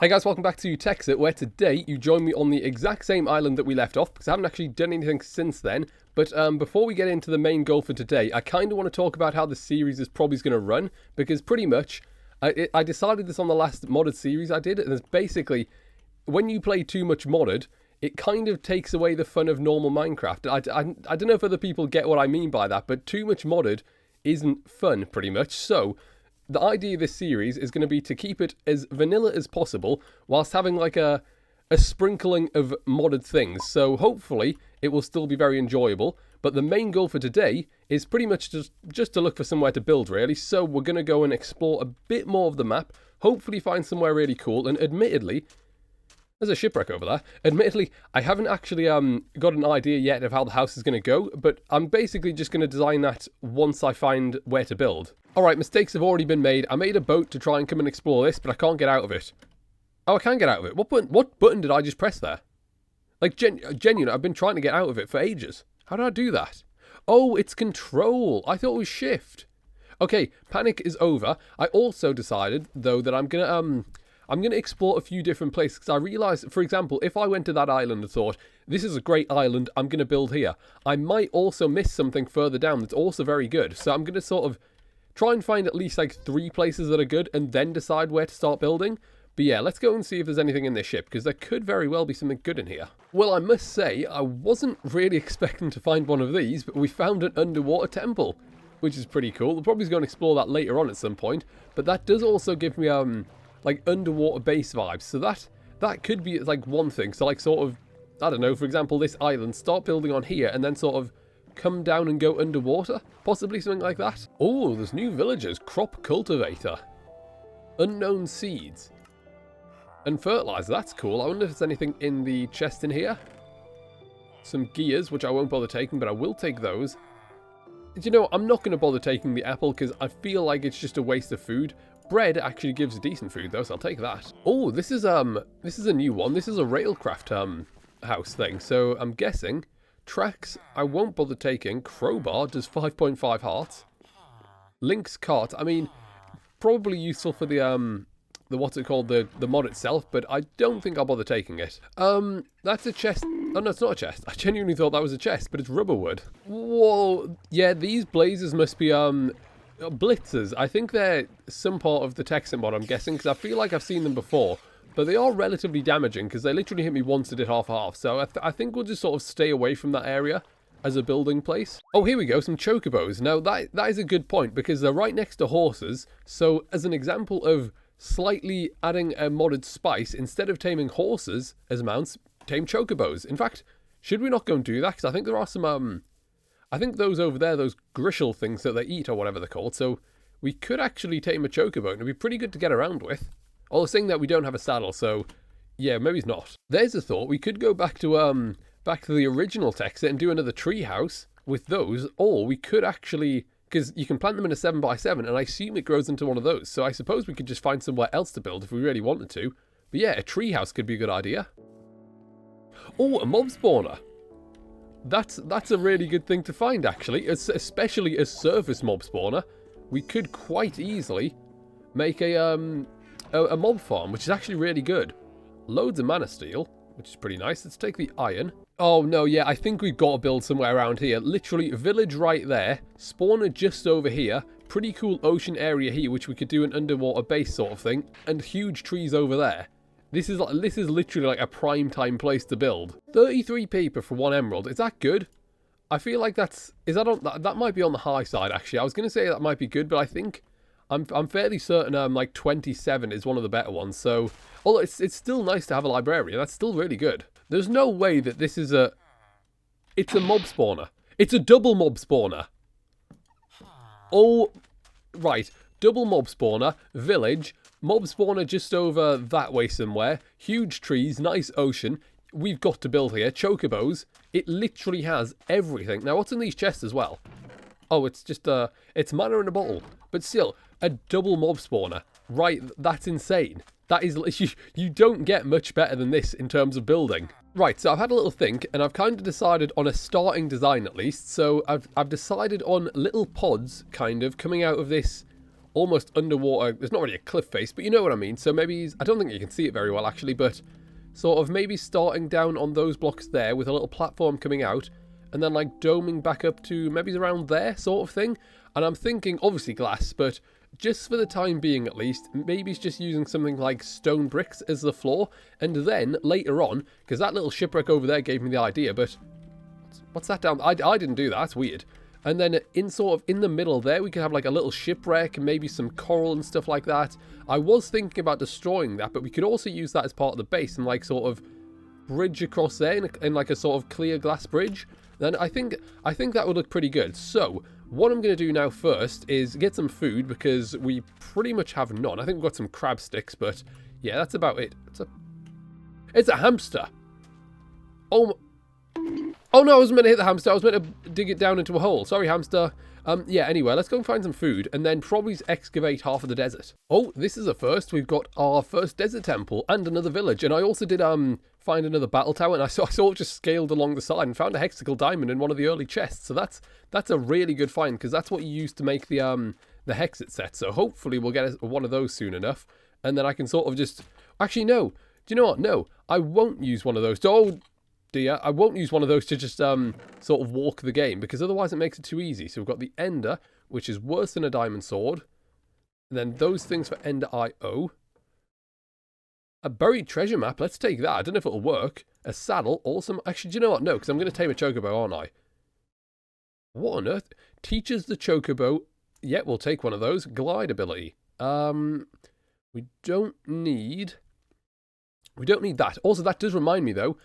Hey guys, welcome back to Tekxit, where today you join me on the exact same island that we left off, because I haven't actually done anything since then. But before we get into the main goal for today, I kind of want to talk about how the series is probably going to run, because pretty much, I decided this on the last modded series I did, and it's basically, when you play too much modded, it kind of takes away the fun of normal Minecraft. I don't know if other people get what I mean by that, but too much modded isn't fun, pretty much. So the idea of this series is going to be to keep it as vanilla as possible, whilst having like a sprinkling of modded things. So hopefully it will still be very enjoyable. But the main goal for today is pretty much just to look for somewhere to build, really. So we're going to go and explore a bit more of the map, hopefully find somewhere really cool. And admittedly, there's a shipwreck over there. Admittedly, I haven't actually got an idea yet of how the house is going to go, but I'm basically just going to design that once I find where to build. Alright, mistakes have already been made. I made a boat to try and come and explore this, but I can't get out of it. Oh, I can get out of it. What button did I just press there? Like, genuine, I've been trying to get out of it for ages. How did I do that? Oh, it's control. I thought it was shift. Okay, panic is over. I also decided, though, that I'm going to explore a few different places, because I realised, for example, if I went to that island and thought, this is a great island, I'm going to build here, I might also miss something further down that's also very good. So I'm going to sort of try and find at least like 3 places that are good and then decide where to start building. But yeah, let's go and see if there's anything in this ship, because there could very well be something good in here. Well, I must say, I wasn't really expecting to find one of these, but we found an underwater temple, which is pretty cool. We'll probably go and explore that later on at some point, but that does also give me like underwater base vibes, so that could be like one thing. So like sort of, I don't know, for example, this island, start building on here and then sort of come down and go underwater, possibly something like that. Oh, there's new villagers. Crop cultivator, unknown seeds, and fertilizer. That's cool. I wonder if there's anything in the chest in here. Some gears, which I won't bother taking, but I will take those. You know, I'm not going to bother taking the apple because I feel like it's just a waste of food. Bread actually gives decent food though, so I'll take that. Oh, this is a new one. This is a railcraft house thing. So I'm guessing tracks I won't bother taking. Crowbar does 5.5 hearts. Link's cart, I mean, probably useful for the what's it called, the mod itself, but I don't think I'll bother taking it. That's a chest. Oh no, it's not a chest. I genuinely thought that was a chest, but it's rubber wood. Whoa, yeah, these blazers must be blitzers. I think they're some part of the Tekxit mod, I'm guessing, because I feel like I've seen them before, but they are relatively damaging because they literally hit me once and did half. So I think we'll just sort of stay away from that area as a building place. Oh, here we go, some chocobos. Now that is a good point because they're right next to horses. So as an example of slightly adding a modded spice, instead of taming horses as mounts, tame chocobos. In fact, should we not go and do that? Because I think there are some I think those over there, those grishel things that they eat or whatever they're called, so we could actually tame a chocobo and it'd be pretty good to get around with. Although saying that we don't have a saddle, so yeah, maybe it's not. There's a thought, we could go back to the original Tekxit and do another tree house with those, or we could actually, because you can plant them in a 7x7 and I assume it grows into one of those, so I suppose we could just find somewhere else to build if we really wanted to. But yeah, a tree house could be a good idea. Oh, a mob spawner. That's a really good thing to find, actually, especially a surface mob spawner. We could quite easily make a mob farm, which is actually really good. Loads of mana steel, which is pretty nice. Let's take the iron. Oh no, yeah, I think we've got to build somewhere around here. Literally, village right there, spawner just over here, pretty cool ocean area here, which we could do an underwater base sort of thing, and huge trees over there. This is literally like a prime time place to build. 33 paper for 1 emerald. Is that good? I feel like that might be on the high side, actually. I was going to say that might be good, but I think I'm fairly certain like 27 is one of the better ones. So, although it's still nice to have a librarian, that's still really good. There's no way that this is it's a mob spawner. It's a double mob spawner. Oh, right. Double mob spawner, village, mob spawner just over that way somewhere, huge trees, nice ocean. We've got to build here. Chocobos. It literally has everything. Now, what's in these chests as well? Oh, it's just, it's mana in a bottle. But still, a double mob spawner. Right, that's insane. That is, you don't get much better than this in terms of building. Right, so I've had a little think, and I've kind of decided on a starting design at least. So I've decided on little pods, kind of, coming out of this almost underwater. There's not really a cliff face, but you know what I mean. So maybe he's, I don't think you can see it very well actually, but sort of maybe starting down on those blocks there with a little platform coming out, and then like doming back up to maybe around there sort of thing. And I'm thinking obviously glass, but just for the time being at least, maybe it's just using something like stone bricks as the floor, and then later on, because that little shipwreck over there gave me the idea, but what's that down? I didn't do that, that's weird. And then in sort of in the middle there, we could have like a little shipwreck, maybe some coral and stuff like that. I was thinking about destroying that, but we could also use that as part of the base and like sort of bridge across there in like a sort of clear glass bridge. Then I think that would look pretty good. So what I'm going to do now first is get some food, because we pretty much have none. I think we've got some crab sticks, but yeah, that's about it. It's a hamster. Oh no, I wasn't meant to hit the hamster. I was meant to dig it down into a hole. Sorry, hamster. Yeah, anyway, let's go and find some food and then probably excavate half of the desert. Oh, this is a first. We've got our first desert temple and another village. And I also did find another battle tower, and I sort of just scaled along the side and found a hexagonal diamond in one of the early chests. So that's a really good find, because that's what you use to make the Tekxit set. So hopefully we'll get one of those soon enough, and then I can sort of just... Actually, no. Do you know what? No, I won't use one of those. Oh, dear. I won't use one of those to just sort of walk the game, because otherwise it makes it too easy. So we've got the Ender, which is worse than a diamond sword. And then those things for Ender IO. A buried treasure map. Let's take that. I don't know if it'll work. A saddle. Awesome. Actually, do you know what? No, because I'm going to tame a chocobo, aren't I? What on earth? Teaches the chocobo. Yeah, we'll take one of those. Glide ability. We don't need that. Also, that does remind me though.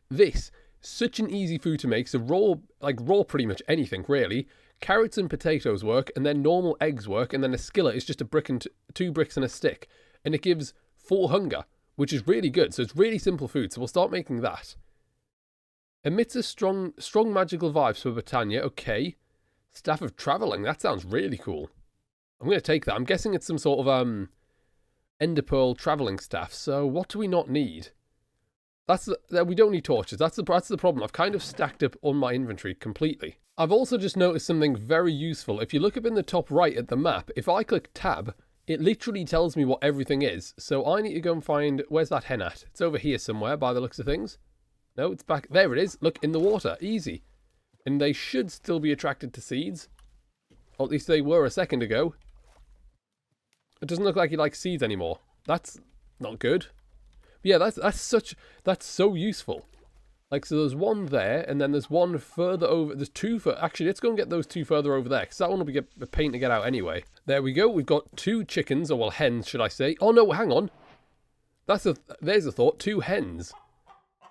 This, such an easy food to make. So raw pretty much anything really. Carrots and potatoes work, and then normal eggs work, and then a skillet is just a brick and two bricks and a stick, and it gives 4 hunger, which is really good. So it's really simple food. So we'll start making that. Emits a strong magical vibes for Britannia. Okay. Staff of Travelling. That sounds really cool. I'm going to take that. I'm guessing it's some sort of Ender Pearl travelling staff. So what do we not need? We don't need torches. That's the problem. I've kind of stacked up on my inventory completely. I've also just noticed something very useful. If you look up in the top right at the map, if I click tab, it literally tells me what everything is. So I need to go and find... Where's that hen at? It's over here somewhere by the looks of things. No, it's back. There it is. Look, in the water. Easy. And they should still be attracted to seeds. Or at least they were a second ago. It doesn't look like he likes seeds anymore. That's not good. But yeah, that's so useful. Like, so there's one there, and then there's one further over. There's two for... Actually, let's go and get those two further over there, because that one will be a pain to get out anyway. There we go. We've got 2 chickens, or well, hens, should I say. Oh, no, hang on. There's a thought. 2 hens.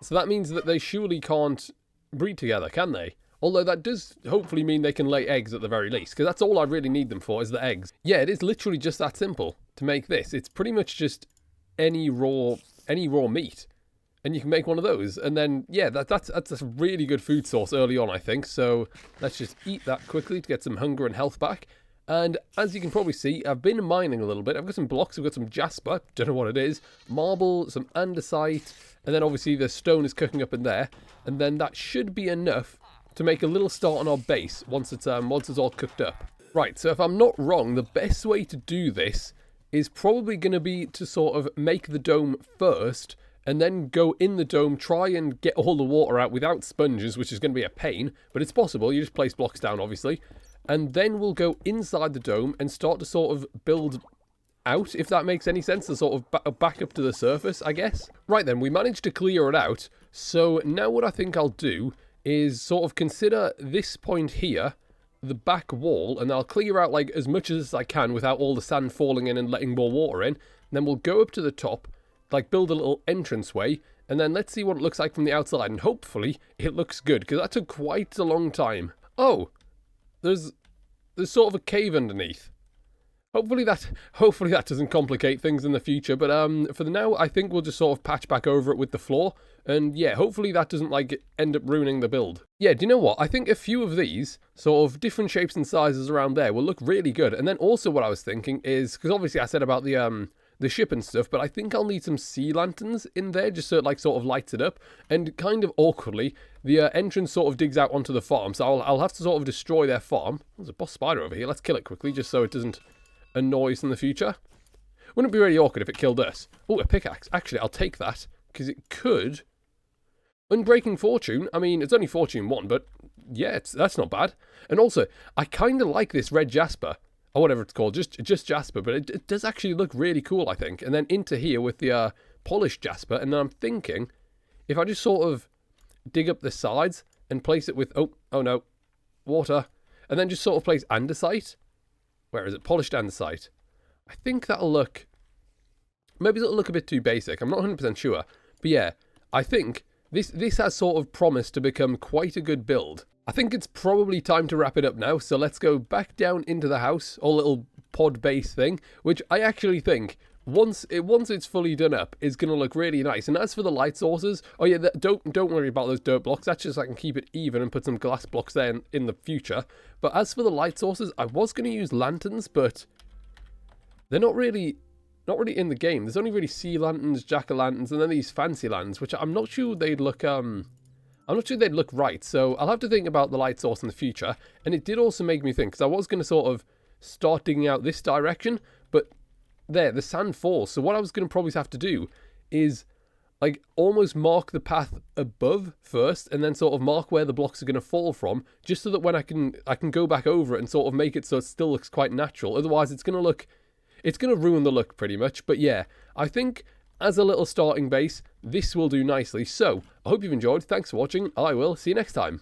So that means that they surely can't breed together, can they? Although that does hopefully mean they can lay eggs at the very least, because that's all I really need them for, is the eggs. Yeah, it is literally just that simple to make this. It's pretty much just any raw meat, and you can make one of those. And then, yeah, that's a really good food source early on, I think. So let's just eat that quickly to get some hunger and health back. And as you can probably see, I've been mining a little bit. I've got some blocks, I've got some jasper, don't know what it is, marble, some andesite, and then obviously the stone is cooking up in there. And then that should be enough to make a little start on our base once it's all cooked up. Right, so if I'm not wrong, the best way to do this is probably going to be to sort of make the dome first, and then go in the dome, try and get all the water out without sponges, which is going to be a pain, but it's possible. You just place blocks down, obviously. And then we'll go inside the dome and start to sort of build out, if that makes any sense, to sort of back up to the surface, I guess. Right then, we managed to clear it out. So now what I think I'll do is sort of consider this point here, the back wall, and I'll clear out like as much as I can without all the sand falling in and letting more water in. And then we'll go up to the top, like build a little entranceway, and then let's see what it looks like from the outside, and hopefully it looks good, because that took quite a long time. Oh, there's sort of a cave underneath. Hopefully that doesn't complicate things in the future, but for the now, I think we'll just sort of patch back over it with the floor, and yeah, hopefully that doesn't like end up ruining the build. Yeah, do you know what? I think a few of these, sort of different shapes and sizes around there, will look really good. And then also what I was thinking is, because obviously I said about the ship and stuff, but I think I'll need some sea lanterns in there, just so it like sort of lights it up. And kind of awkwardly, the entrance sort of digs out onto the farm, so I'll have to sort of destroy their farm. There's a boss spider over here. Let's kill it quickly, just so it doesn't a noise in the future. Wouldn't it be really awkward if it killed us? Oh, a pickaxe. Actually, I'll take that, because it could. Unbreaking Fortune. I mean, it's only Fortune 1, but yeah, that's not bad. And also, I kind of like this red jasper, or whatever it's called, just jasper, but it does actually look really cool, I think. And then into here with the polished jasper, and then I'm thinking, if I just sort of dig up the sides and place it with, oh no, water, and then just sort of place andesite. Where is it? Polished andesite. I think that'll look, maybe it'll look a bit too basic. I'm not 100% sure. But yeah, I think this has sort of promised to become quite a good build. I think it's probably time to wrap it up now. So let's go back down into the house, or little pod base thing, which I actually think once it's fully done up, is going to look really nice. And as for the light sources, oh yeah, don't worry about those dirt blocks. That's just so I can keep it even and put some glass blocks there in the future. But as for the light sources, I was going to use lanterns, but they're not really in the game. There's only really sea lanterns, jack-o'-lanterns, and then these fancy lanterns, which I'm not sure they'd look right. So I'll have to think about the light source in the future. And it did also make me think, because I was going to sort of start digging out this direction, but there, the sand falls. So what I was going to probably have to do is like almost mark the path above first, and then sort of mark where the blocks are going to fall from, just so that when I can go back over it and sort of make it so it still looks quite natural. Otherwise, it's going to ruin the look pretty much. But yeah, I think as a little starting base, this will do nicely. So I hope you've enjoyed. Thanks for watching. I will see you next time.